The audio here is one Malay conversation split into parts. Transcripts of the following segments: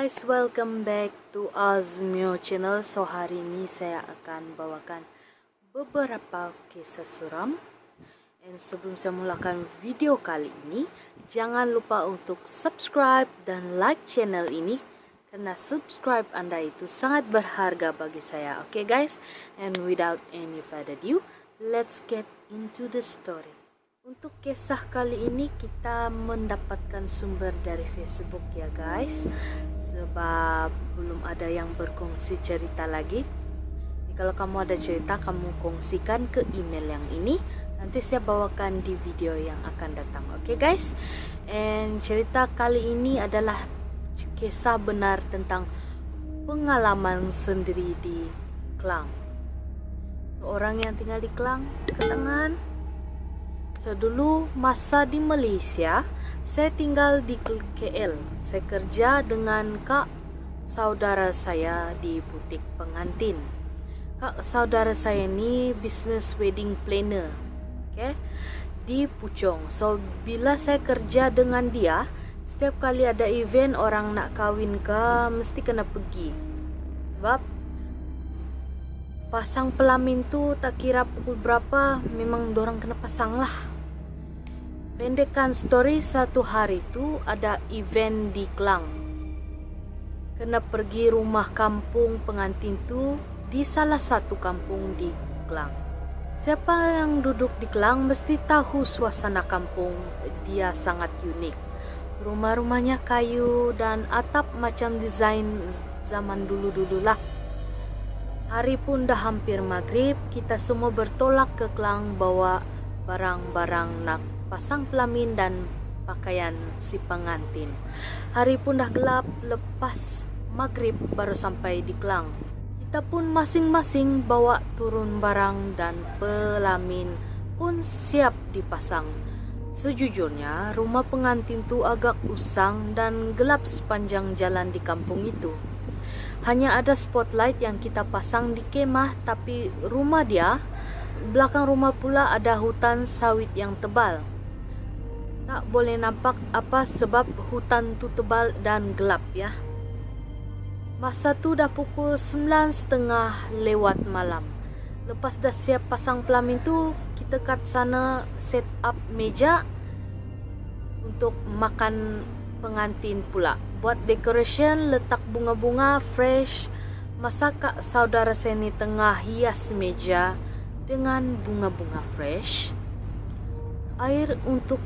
guys, welcome back to Azmio channel. So hari ini saya akan bawakan beberapa kisah seram. Dan sebelum saya mulakan video kali ini, jangan lupa untuk subscribe dan like channel ini, karena subscribe Anda itu sangat berharga bagi saya. Okay guys, and without any further ado, let's get into the story. Untuk kisah kali ini kita mendapatkan sumber dari Facebook ya guys, sebab belum ada yang berkongsi cerita lagi. Jadi kalau kamu ada cerita, kamu kongsikan ke email yang ini, nanti saya bawakan di video yang akan datang. Oke guys, and cerita kali ini adalah kisah benar tentang pengalaman sendiri di Klang. Seorang yang tinggal di Klang, Ketangan. Dulu masa di Malaysia, saya tinggal di KL. Saya kerja dengan kak saudara saya di butik pengantin. Kak saudara saya ini business wedding planner, okay, di Puchong. So bila saya kerja dengan dia, setiap kali ada event orang nak kawin ke, mesti kena pergi. Sebab pasang pelamin tu tak kira pukul berapa, memang dorang kena pasang lah. Pendekkan story, satu hari tu ada event di Klang. Kena pergi rumah kampung pengantin tu di salah satu kampung di Klang. Siapa yang duduk di Klang mesti tahu suasana kampung dia sangat unik. Rumah-rumahnya kayu dan atap macam desain zaman dulu-dulu lah. Hari pun dah hampir maghrib, kita semua bertolak ke Klang bawa barang-barang nak pasang pelamin dan pakaian si pengantin. Hari pun dah gelap, lepas maghrib baru sampai di Klang. Kita pun masing-masing bawa turun barang dan pelamin pun siap dipasang. Sejujurnya rumah pengantin tu agak usang dan gelap sepanjang jalan di kampung itu. Hanya ada spotlight yang kita pasang di kemah, tapi rumah dia, belakang rumah pula ada hutan sawit yang tebal. Tak boleh nampak apa sebab hutan tu tebal dan gelap ya. Masa tu dah pukul 9.30 lewat malam. Lepas dah siap pasang pelamin tu, kita kat sana set up meja untuk makan pengantin pula. Buat decoration, letak bunga-bunga fresh. Masa kak saudara saya ni tengah hias meja dengan bunga-bunga fresh, air untuk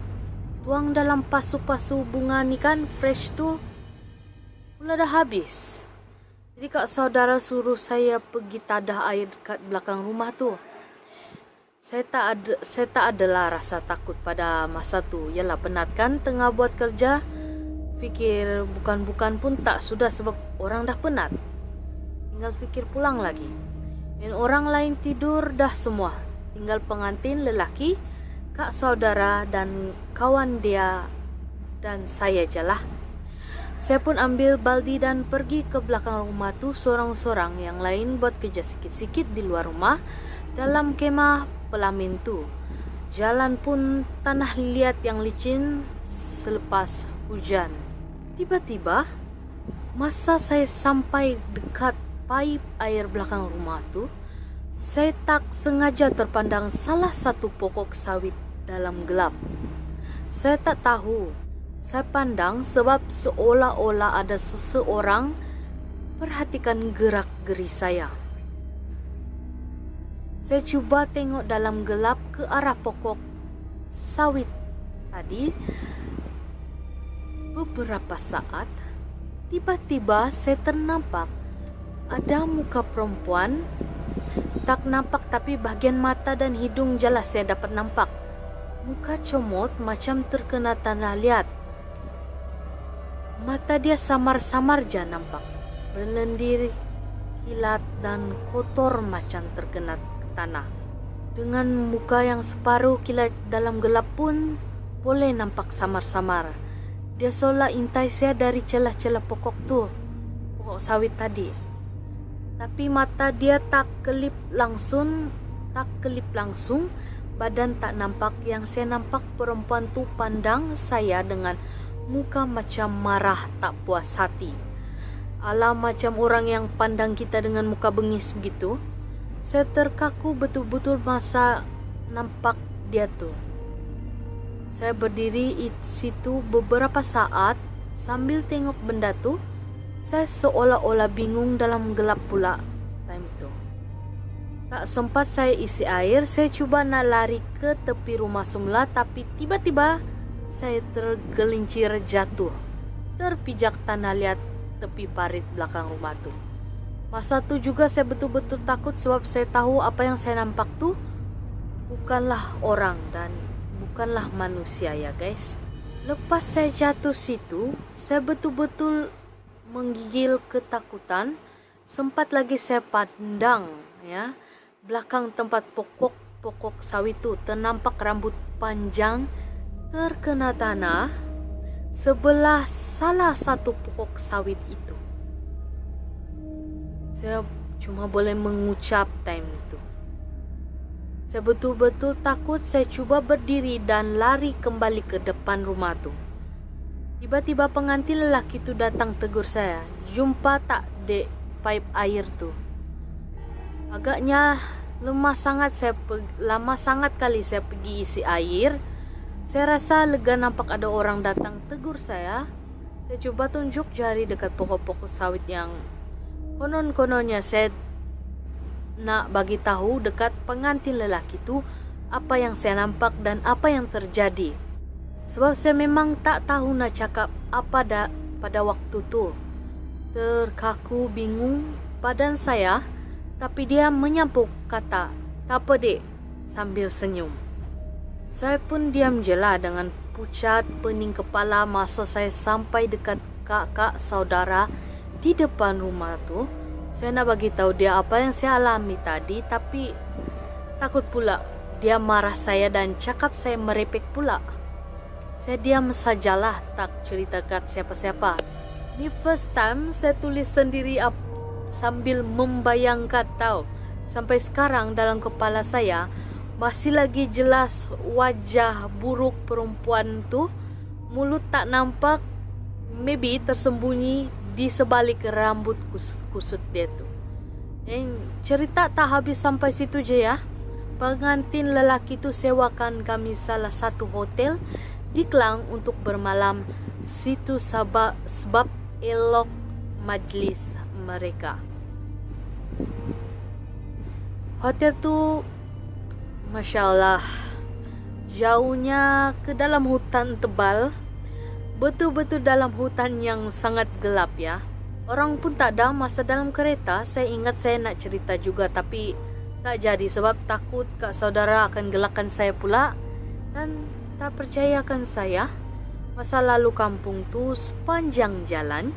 tuang dalam pasu-pasu bunga ni kan fresh tu pula dah habis. Jadi kak saudara suruh saya pergi tadah air dekat belakang rumah tu. Saya tak adalah rasa takut pada masa tu. Yalah, penat kan tengah buat kerja. Fikir bukan-bukan pun tak sudah sebab orang dah penat. Tinggal fikir pulang lagi. Dan orang lain tidur dah semua. Tinggal pengantin lelaki, kak saudara dan kawan dia dan saya je lah. Saya pun ambil baldi dan pergi ke belakang rumah tu sorang-sorang. Yang lain buat kerja sikit-sikit di luar rumah dalam kemah pelamin tu. Jalan pun tanah liat yang licin selepas hujan. Tiba-tiba masa saya sampai dekat paip air belakang rumah tu, saya tak sengaja terpandang salah satu pokok sawit dalam gelap. Saya tak tahu. Saya pandang sebab seolah-olah ada seseorang perhatikan gerak-geri saya. Saya cuba tengok dalam gelap ke arah pokok sawit tadi. Beberapa saat, tiba-tiba saya ternampak ada muka perempuan. Tak nampak tapi bahagian mata dan hidung jelas saya dapat nampak. Muka comot macam terkena tanah liat. Mata dia samar-samar je nampak. Berlendir, kilat dan kotor macam terkena tanah. Dengan muka yang separuh kilat dalam gelap pun boleh nampak samar-samar. Dia seolah intai saya dari celah-celah pokok tu, pokok sawit tadi. Tapi mata dia tak kelip langsung, badan tak nampak. Yang saya nampak perempuan tu pandang saya dengan muka macam marah tak puas hati. ala macam orang yang pandang kita dengan muka bengis begitu. Saya terkaku betul-betul masa nampak dia tuh. Saya berdiri di situ beberapa saat sambil tengok benda tuh. Saya seolah-olah bingung dalam gelap pula time itu. Tak sempat saya isi air, saya coba nak lari ke tepi rumah semula, tapi tiba-tiba saya tergelincir jatuh, terpijak tanah liat tepi parit belakang rumah tuh. Masa tu juga saya betul-betul takut sebab saya tahu apa yang saya nampak tuh bukanlah orang dan bukanlah manusia ya guys. Lepas saya jatuh situ, saya betul-betul menggigil ketakutan. Sempat lagi saya pandang ya, belakang tempat pokok sawit itu ternampak rambut panjang terkena tanah sebelah salah satu pokok sawit itu. Saya cuma boleh mengucap time itu. Saya betul-betul takut. Saya cuba berdiri dan lari kembali ke depan rumah tu. Tiba-tiba pengantin lelaki tu datang tegur saya. Jumpa tak dek pipe air tu? Agaknya lama sangat kali saya pergi isi air. Saya rasa lega nampak ada orang datang tegur saya. Saya coba tunjuk jari dekat pokok-pokok sawit yang konon-kononnya saya nak bagi tahu dekat pengantin lelaki tu apa yang saya nampak dan apa yang terjadi. Sebab saya memang tak tahu nak cakap apa pada waktu tu. Terkaku bingung badan saya, tapi dia menyampuk kata, "Tak apa dek," sambil senyum. Saya pun diam je lah dengan pucat pening kepala masa saya sampai dekat kakak saudara di depan rumah tu. Saya nak bagi tahu dia apa yang saya alami tadi, tapi takut pula dia marah saya dan cakap saya merepek pula. Saya diam sajalah, tak cerita kat siapa-siapa. Ni first time saya tulis sendiri sambil membayangkan tahu. Sampai sekarang dalam kepala saya masih lagi jelas wajah buruk perempuan tu. Mulut tak nampak, maybe tersembunyi di sebalik rambut kusut dia tu. Cerita tak habis sampai situ je ya. Pengantin lelaki tu sewakan kami salah satu hotel di Klang untuk bermalam situ sebab elok majlis mereka. Hotel tu Masya Allah, jauhnya ke dalam hutan tebal. Betul-betul dalam hutan yang sangat gelap ya. Orang pun tak ada. Masa dalam kereta saya ingat saya nak cerita juga, tapi tak jadi sebab takut kak saudara akan gelakkan saya pula dan tak percayakan saya. Masa lalu kampung tu sepanjang jalan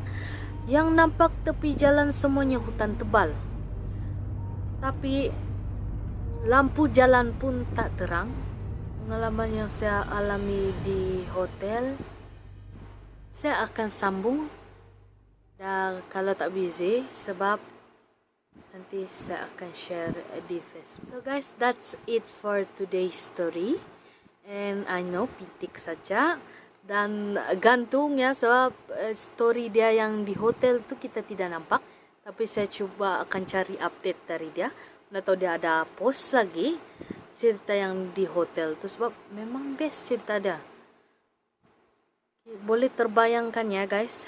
yang nampak tepi jalan semuanya hutan tebal. Tapi lampu jalan pun tak terang. Pengalaman yang saya alami di hotel saya akan sambung dan kalau tak busy sebab nanti saya akan share di Facebook. So guys, that's it for today's story. And I know pitik saja dan gantung ya sebab story dia yang di hotel tu kita tidak nampak. Tapi saya cuba akan cari update dari dia. Nggak tahu dia ada post lagi cerita yang di hotel tu sebab memang best cerita dia. Boleh terbayangkan ya guys.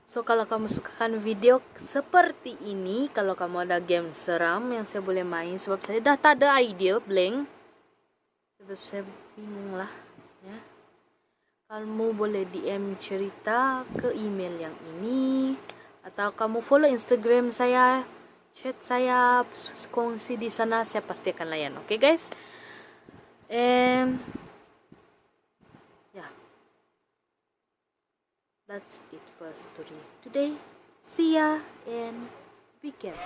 So kalau kamu sukakan video seperti ini, kalau kamu ada game seram yang saya boleh main sebab saya dah tak ada idea, blank. Sebab saya bingung lah ya. Kamu boleh DM cerita ke email yang ini atau kamu follow Instagram saya, chat saya, kongsi di sana, saya pasti akan layan. Okay guys? That's it for story today. See ya and be careful.